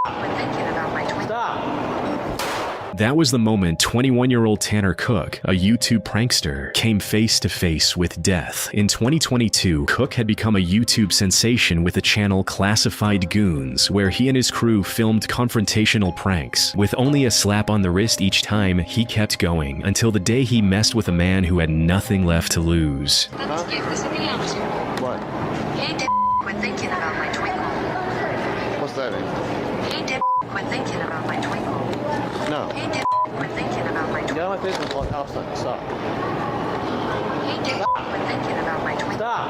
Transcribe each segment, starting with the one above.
when thinking about my twin. That was the moment 21-year-old Tanner Cook, a YouTube prankster, came face to face with death. In 2022, Cook had become a YouTube sensation with the channel Classified Goons, where he and his crew filmed confrontational pranks. With only a slap on the wrist each time, he kept going, until the day he messed with a man who had nothing left to lose. What? Hey, quit thinking about my twinkle. What's that mean? Hey, quit thinking about my twinkle. No. Hey, quit thinking about my twinkle. Get out of my face and call house then. Stop. Hey, quit thinking about my twinkle. Stop.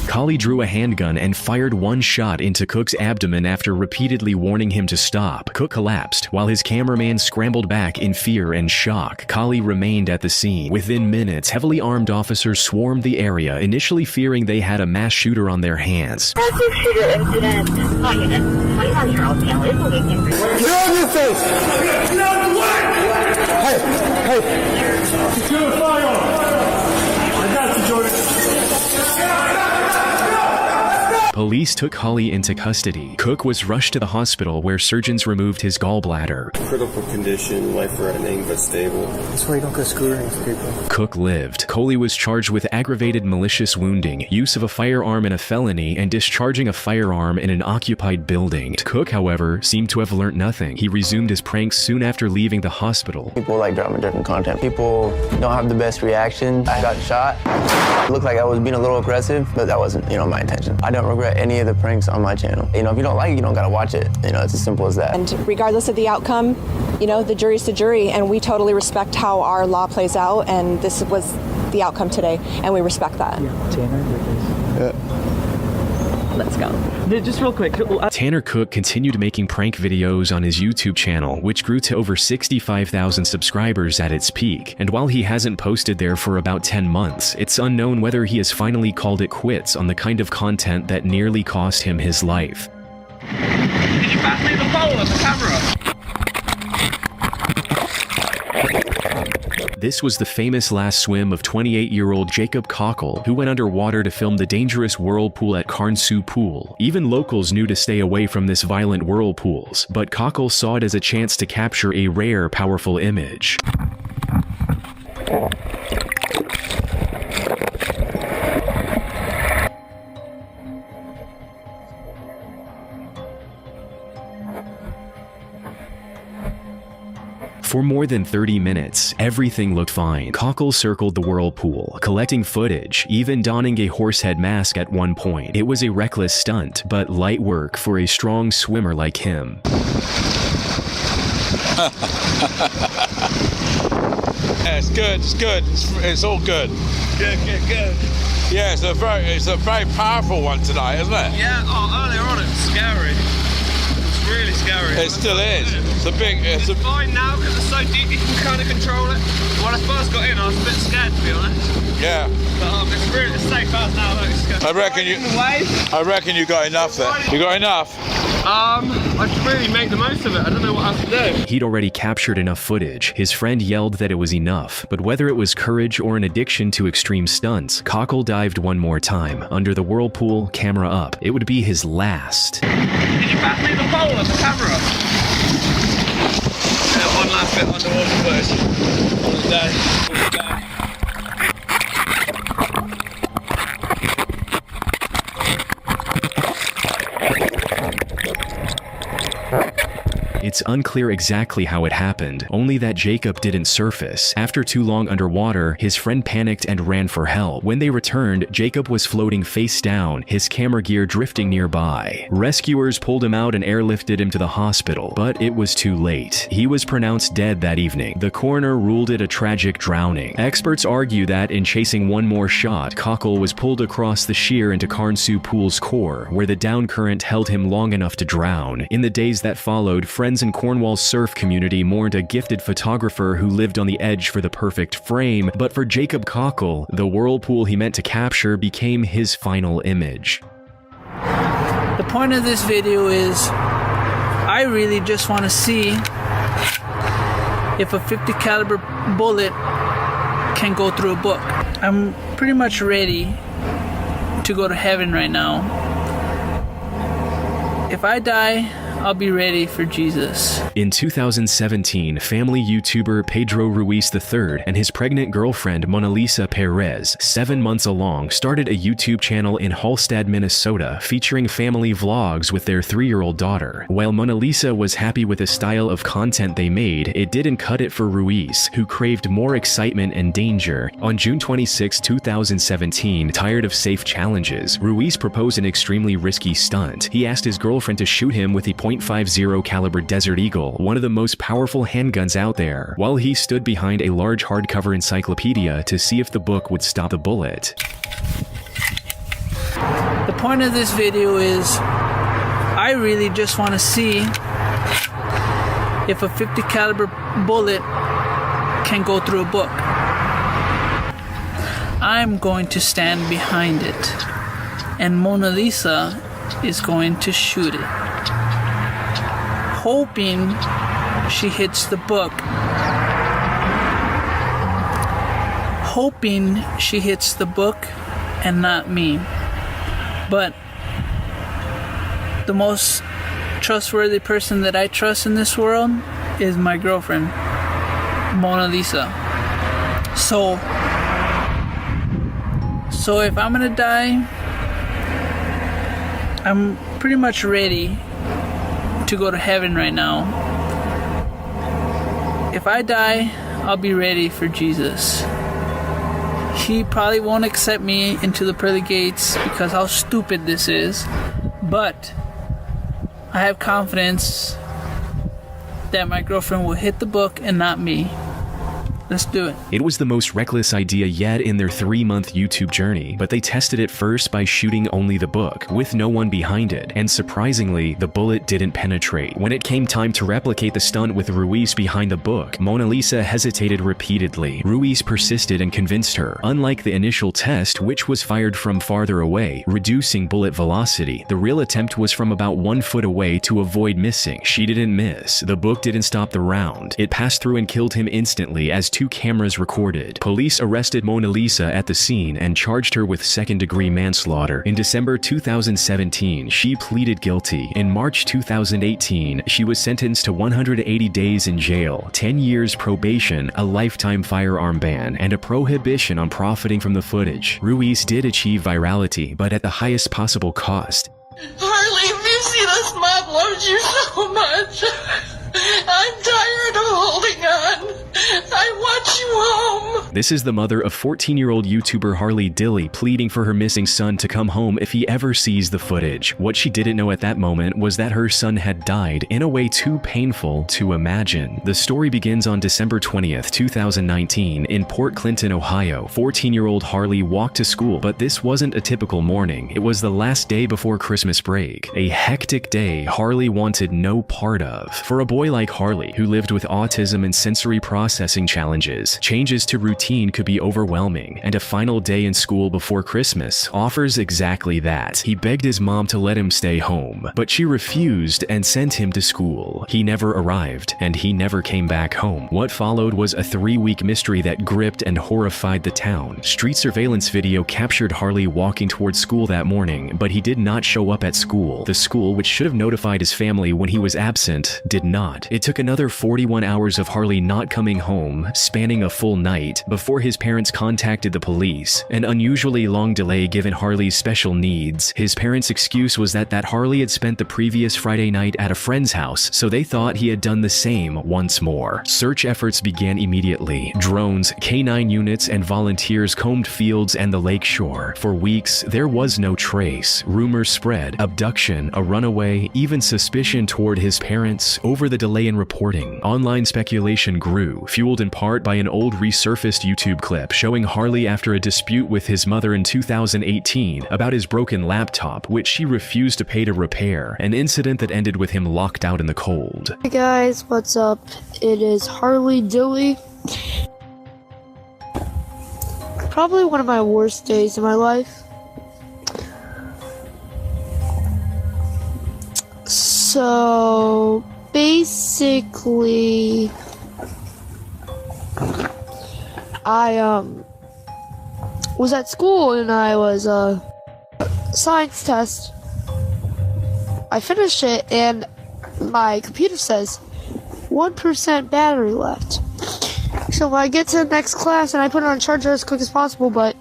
Collie drew a handgun and fired one shot into Cook's abdomen after repeatedly warning him to stop. Cook collapsed, while his cameraman scrambled back in fear and shock. Collie remained at the scene. Within minutes, heavily armed officers swarmed the area, initially fearing they had a mass shooter on their hands. Massive shooter incident. Call unit. 21-year-old male is believed in. Get out of your face! Get out of the way! Hey! Secure the firearm! I got you, Jordan. Police took Collie into custody. Cook was rushed to the hospital where surgeons removed his gallbladder. Critical condition, life-threatening but stable. That's why you don't go scootering for people. Cook lived. Coley was charged with aggravated malicious wounding, use of a firearm in a felony, and discharging a firearm in an occupied building. Cook, however, seemed to have learnt nothing. He resumed his pranks soon after leaving the hospital. People like drama-driven content. People don't have the best reaction. I got shot. It looked like I was being a little aggressive, but that wasn't, my intention. I don't regret any of the pranks on my channel. If you don't like it, you don't gotta watch it. It's as simple as that. And regardless of the outcome, the jury's the jury, and we totally respect how our law plays out, and this was the outcome today, and we respect that. Let's go. Just real quick. Tanner Cook continued making prank videos on his YouTube channel, which grew to over 65,000 subscribers at its peak. And while he hasn't posted there for about 10 months, it's unknown whether he has finally called it quits on the kind of content that nearly cost him his life. Can you pass me the phone and the camera? This was the famous last swim of 28-year-old Jacob Cockle, who went underwater to film the dangerous whirlpool at Carnsou Pool. Even locals knew to stay away from this violent whirlpools, but Cockle saw it as a chance to capture a rare, powerful image. For more than 30 minutes, everything looked fine. Cockle circled the whirlpool, collecting footage, even donning a horsehead mask at one point. It was a reckless stunt, but light work for a strong swimmer like him. Yeah, it's good, it's all good. Good. Yeah, it's a very powerful one tonight, isn't it? Yeah, earlier on it was scary. It's really scary. It still is. It's fine now because it's so deep you can kind of control it. When I first got in, I was a bit scared, to be honest. Yeah. But it's safe as now. I reckon you got enough there. You got enough? I should really make the most of it. I don't know what else to do. He'd already captured enough footage. His friend yelled that it was enough, but whether it was courage or an addiction to extreme stunts, Cockle dived one more time, under the whirlpool, camera up. It would be his last. Can you pass me the phone and the camera? One last bit underwater first. On the day. It's unclear exactly how it happened, only that Jacob didn't surface. After too long underwater, his friend panicked and ran for help. When they returned, Jacob was floating face down, his camera gear drifting nearby. Rescuers pulled him out and airlifted him to the hospital, but it was too late. He was pronounced dead that evening. The coroner ruled it a tragic drowning. Experts argue that in chasing one more shot, Cockle was pulled across the sheer into Carnsou Pool's core, where the down current held him long enough to drown. In the days that followed, friends in Cornwall's surf community mourned a gifted photographer who lived on the edge for the perfect frame, but for Jacob Cockle, the whirlpool he meant to capture became his final image. The point of this video is I really just want to see if a .50 caliber bullet can go through a book. I'm pretty much ready to go to heaven right now. If I die, I'll be ready for Jesus. In 2017, family YouTuber Pedro Ruiz III and his pregnant girlfriend Mona Lisa Perez, 7 months along, started a YouTube channel in Hallstatt, Minnesota, featuring family vlogs with their 3-year-old daughter. While Mona Lisa was happy with the style of content they made, it didn't cut it for Ruiz, who craved more excitement and danger. On June 26, 2017, tired of safe challenges, Ruiz proposed an extremely risky stunt. He asked his girlfriend to shoot him with a .50 caliber Desert Eagle, one of the most powerful handguns out there, while he stood behind a large hardcover encyclopedia to see if the book would stop the bullet. The point of this video is I really just want to see if a .50 caliber bullet can go through a book. I'm going to stand behind it, and Mona Lisa is going to shoot it, hoping she hits the book. Hoping she hits the book and not me. But the most trustworthy person that I trust in this world is my girlfriend, Mona Lisa. So if I'm gonna die, I'm pretty much ready to go to heaven right now. If I die, I'll be ready for Jesus. He probably won't accept me into the pearly gates because how stupid this is, but I have confidence that my girlfriend will hit the book and not me. Let's do it. It was the most reckless idea yet in their 3-month YouTube journey, but they tested it first by shooting only the book, with no one behind it, and surprisingly, the bullet didn't penetrate. When it came time to replicate the stunt with Ruiz behind the book, Mona Lisa hesitated repeatedly. Ruiz persisted and convinced her. Unlike the initial test, which was fired from farther away, reducing bullet velocity, the real attempt was from about 1 foot away to avoid missing. She didn't miss. The book didn't stop the round. It passed through and killed him instantly as 2 cameras recorded. Police arrested Mona Lisa at the scene and charged her with second-degree manslaughter. In December 2017, she pleaded guilty. In March 2018, she was sentenced to 180 days in jail, 10 years probation, a lifetime firearm ban, and a prohibition on profiting from the footage. Ruiz did achieve virality, but at the highest possible cost. Harley, Missy, this mom loves you so much. I'm tired of holding on. I want you home. This is the mother of 14-year-old YouTuber Harley Dilley pleading for her missing son to come home if he ever sees the footage. What she didn't know at that moment was that her son had died in a way too painful to imagine. The story begins on December 20th, 2019 in Port Clinton, Ohio. 14-year-old Harley walked to school, but this wasn't a typical morning. It was the last day before Christmas break. A hectic day Harley wanted no part of. For a boy like Harley, who lived with autism and sensory processing challenges, changes to routine could be overwhelming, and a final day in school before Christmas offers exactly that. He begged his mom to let him stay home, but she refused and sent him to school. He never arrived, and he never came back home. What followed was a 3-week mystery that gripped and horrified the town. Street surveillance video captured Harley walking towards school that morning, but he did not show up at school. The school, which should have notified his family when he was absent, did not. It took another 41 hours of Harley not coming home, spanning a full night, before his parents contacted the police. An unusually long delay given Harley's special needs. His parents' excuse was that Harley had spent the previous Friday night at a friend's house, so they thought he had done the same once more. Search efforts began immediately. Drones, K9 units, and volunteers combed fields and the lake shore. For weeks, there was no trace. Rumors spread, abduction, a runaway, even suspicion toward his parents. Over the delay in reporting, online speculation grew, fueled in part by an old resurfaced YouTube clip showing Harley after a dispute with his mother in 2018 about his broken laptop, which she refused to pay to repair, an incident that ended with him locked out in the cold. Hey guys, what's up? It is Harley Dilley. Probably one of my worst days in my life. So basically, I was at school and I was science test. I finished it and my computer says 1% battery left. So when I get to the next class and I put it on charger as quick as possible, but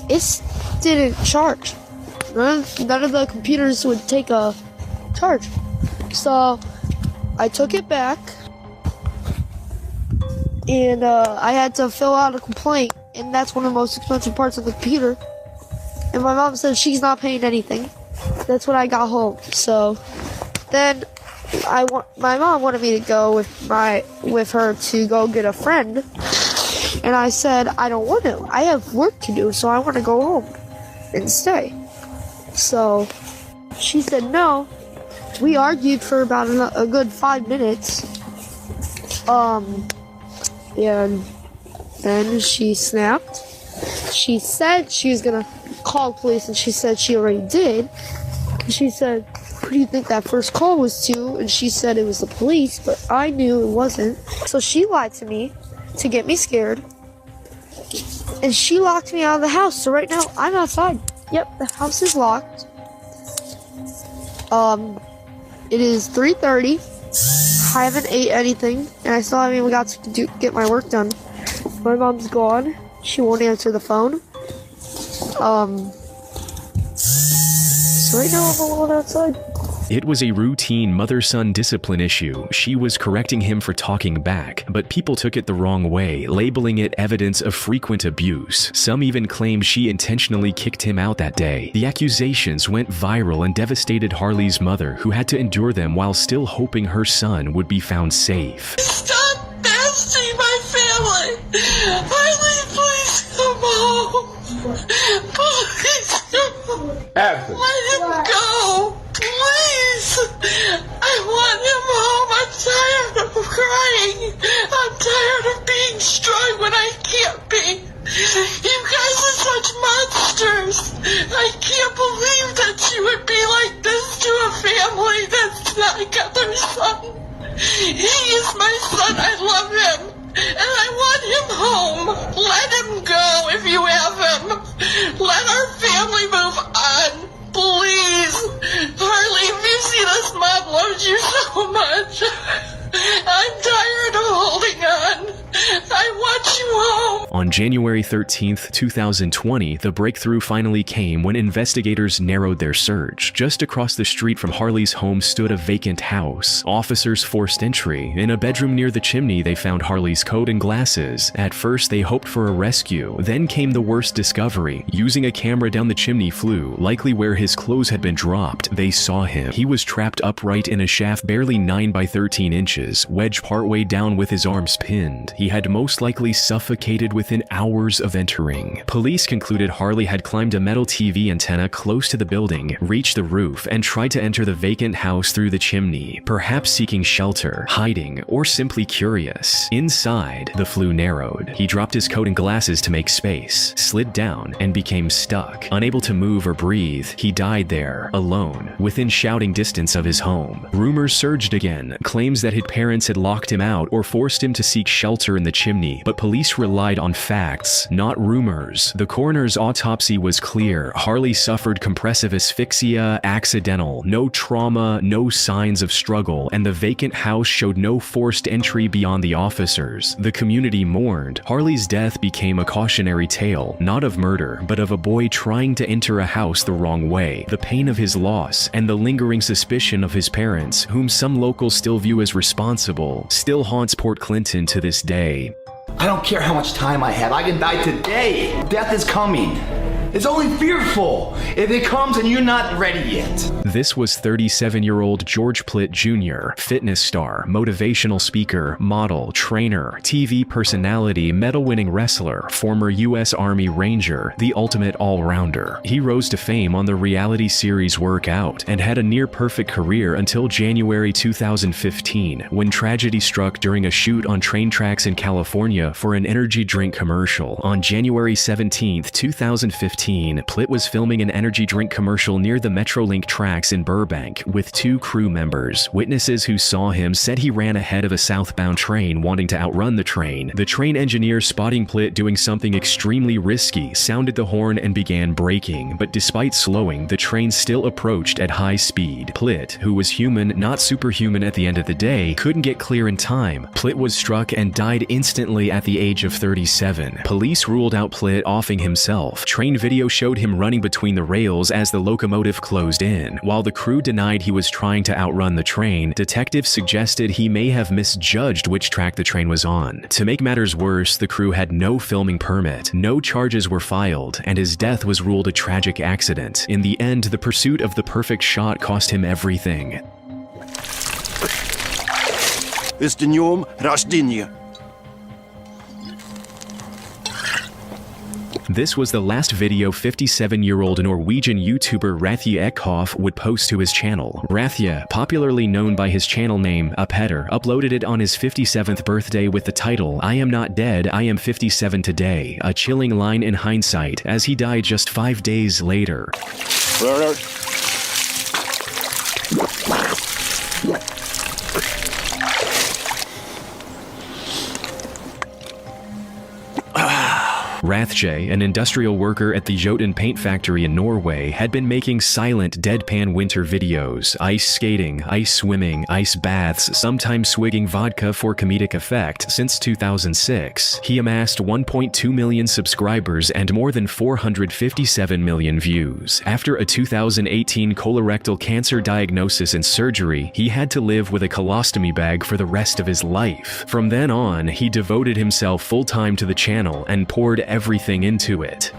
it didn't charge. None of the computers would take a charge. So I took it back and I had to fill out a complaint, and that's one of the most expensive parts of the computer. And my mom said she's not paying anything. That's when I got home. So then my mom wanted me to go with her to go get a friend, and I said I don't want to. I have work to do, so I want to go home and stay. So she said no. We argued for about a good 5 minutes. And then she snapped. She said she was gonna call police, and she said she already did. And she said, who do you think that first call was to? And she said it was the police, but I knew it wasn't. So she lied to me to get me scared. And she locked me out of the house. So right now I'm outside. Yep, the house is locked. It is 3:30. I haven't ate anything, and I still haven't even got to get my work done. My mom's gone. She won't answer the phone. So right now I'm alone outside. It was a routine mother-son discipline issue. She was correcting him for talking back, but people took it the wrong way, labeling it evidence of frequent abuse. Some even claimed she intentionally kicked him out that day. The accusations went viral and devastated Harley's mother, who had to endure them while still hoping her son would be found safe. Stop bashing my family! Harley, please come home! Please come home! Let him go! Please! I want him home! I'm tired of crying! I'm tired of being strong when I can't be! You guys are such monsters! I can't believe that you would be like this to a family that's not got their son! He is my son! I love him! And I want him home! Let him go if you have him! Let our family move on! Please! Harley, if you see this, Mom loves you so much! I'm tired of holding on! I want you home! On January 13th, 2020, the breakthrough finally came when investigators narrowed their search. Just across the street from Harley's home stood a vacant house. Officers forced entry. In a bedroom near the chimney, they found Harley's coat and glasses. At first, they hoped for a rescue. Then came the worst discovery. Using a camera down the chimney flue, likely where his clothes had been dropped, they saw him. He was trapped upright in a shaft barely 9 by 13 inches, wedged partway down with his arms pinned. He had most likely suffocated within hours of entering. Police concluded Harley had climbed a metal TV antenna close to the building, reached the roof, and tried to enter the vacant house through the chimney, perhaps seeking shelter, hiding, or simply curious. Inside, the flue narrowed. He dropped his coat and glasses to make space, slid down, and became stuck. Unable to move or breathe, he died there, alone, within shouting distance of his home. Rumors surged again, claims that his parents had locked him out or forced him to seek shelter in the chimney, but police relied on facts, not rumors. The coroner's autopsy was clear. Harley suffered compressive asphyxia, accidental, no trauma, no signs of struggle, and the vacant house showed no forced entry beyond the officers. The community mourned. Harley's death became a cautionary tale, not of murder, but of a boy trying to enter a house the wrong way. The pain of his loss, and the lingering suspicion of his parents, whom some locals still view as responsible, still haunts Port Clinton to this day. I don't care how much time I have. I can die today. Death is coming. It's only fearful if it comes and you're not ready yet. This was 37-year-old George Plitt Jr., fitness star, motivational speaker, model, trainer, TV personality, medal-winning wrestler, former U.S. Army Ranger, the ultimate all-rounder. He rose to fame on the reality series Workout and had a near-perfect career until January 2015, when tragedy struck during a shoot on train tracks in California for an energy drink commercial. On January 17, 2015, 2016, Plitt was filming an energy drink commercial near the Metrolink tracks in Burbank with 2 crew members. Witnesses who saw him said he ran ahead of a southbound train wanting to outrun the train. The train engineer, spotting Plitt doing something extremely risky, sounded the horn and began braking, but despite slowing, the train still approached at high speed. Plitt, who was human, not superhuman at the end of the day, couldn't get clear in time. Plitt was struck and died instantly at the age of 37. Police ruled out Plitt offing himself. Train video showed him running between the rails as the locomotive closed in. While the crew denied he was trying to outrun the train, detectives suggested he may have misjudged which track the train was on. To make matters worse, the crew had no filming permit, no charges were filed, and his death was ruled a tragic accident. In the end, the pursuit of the perfect shot cost him everything. С днем рождения! This was the last video 57-year-old Norwegian YouTuber Rathje Ekhoff would post to his channel. Rathje, popularly known by his channel name, Upheader, uploaded it on his 57th birthday with the title, "I am not dead, I am 57 today," a chilling line in hindsight, as he died just 5 days later. Rathje, an industrial worker at the Jotun paint factory in Norway, had been making silent, deadpan winter videos, ice skating, ice swimming, ice baths, sometimes swigging vodka for comedic effect, since 2006. He amassed 1.2 million subscribers and more than 457 million views. After a 2018 colorectal cancer diagnosis and surgery, he had to live with a colostomy bag for the rest of his life. From then on, he devoted himself full-time to the channel and poured everything into it.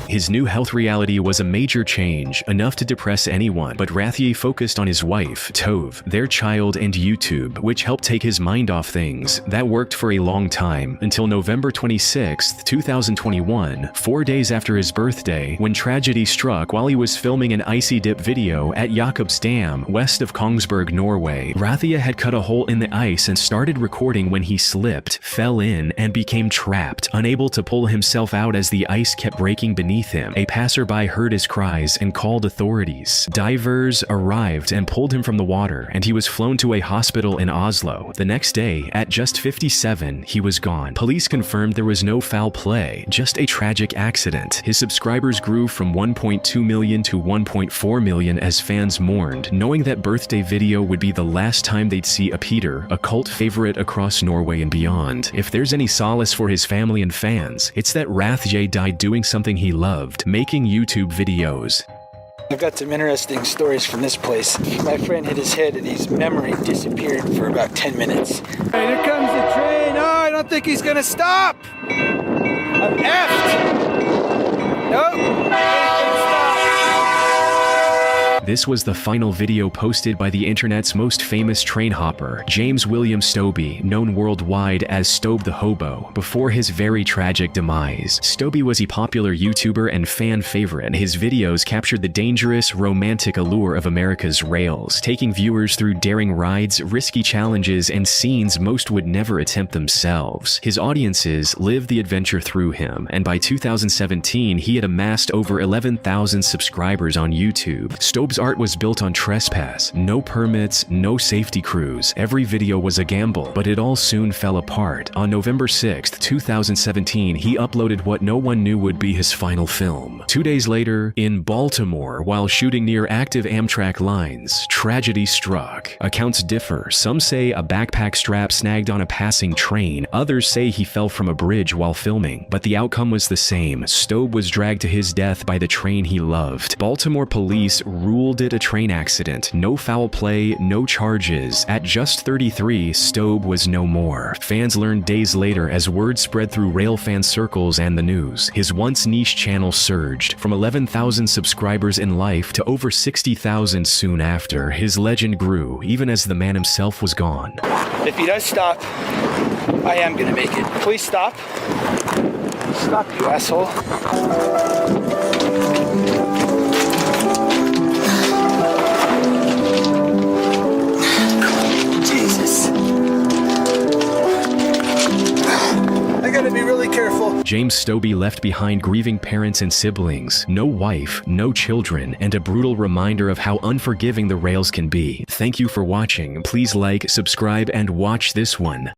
His new health reality was a major change, enough to depress anyone, but Rathje focused on his wife, Tove, their child, and YouTube, which helped take his mind off things. That worked for a long time, until November 26, 2021, 4 days after his birthday, when tragedy struck while he was filming an icy dip video at Jakobs Dam, west of Kongsberg, Norway. Rathje had cut a hole in the ice and started recording when he slipped, fell in, and became trapped, unable to pull himself out as the ice kept breaking beneath him. A passerby heard his cries and called authorities. Divers arrived and pulled him from the water, and he was flown to a hospital in Oslo. The next day, at just 57, he was gone. Police confirmed there was no foul play, just a tragic accident. His subscribers grew from 1.2 million to 1.4 million as fans mourned, knowing that birthday video would be the last time they'd see Upheader, a cult favorite across Norway and beyond. If there's any solace for his family and fans, it's that Rathje died doing something he loved, making YouTube videos. I've got some interesting stories from this place. My friend hit his head and his memory disappeared for about 10 minutes. Hey, here comes the train. Oh, I don't think he's gonna stop. I'm effed. Nope. This was the final video posted by the internet's most famous train hopper, James William Stobbe, known worldwide as Stobe the Hobo, before his very tragic demise. Stobbe was a popular YouTuber and fan favorite. His videos captured the dangerous, romantic allure of America's rails, taking viewers through daring rides, risky challenges, and scenes most would never attempt themselves. His audiences lived the adventure through him, and by 2017, he had amassed over 11,000 subscribers on YouTube. Stobbe's art was built on trespass, no permits, no safety crews. Every video was a gamble, but it all soon fell apart. On November 6, 2017, he uploaded what no one knew would be his final film. 2 days later, in Baltimore, while shooting near active Amtrak lines, tragedy struck. Accounts differ. Some say a backpack strap snagged on a passing train. Others say he fell from a bridge while filming. But the outcome was the same. Stobbe was dragged to his death by the train he loved. Baltimore police ruled it a train accident. No foul play, no charges. At just 33, Stobbe was no more. Fans learned days later as word spread through railfan circles and the news. His once niche channel surged from 11,000 subscribers in life to over 60,000 soon after. His legend grew, even as the man himself was gone. If he does stop, I am gonna make it. Please stop. Stop, you asshole. James Stobbe left behind grieving parents and siblings, no wife, no children, and a brutal reminder of how unforgiving the rails can be. Thank you for watching. Please like, subscribe, and watch this one.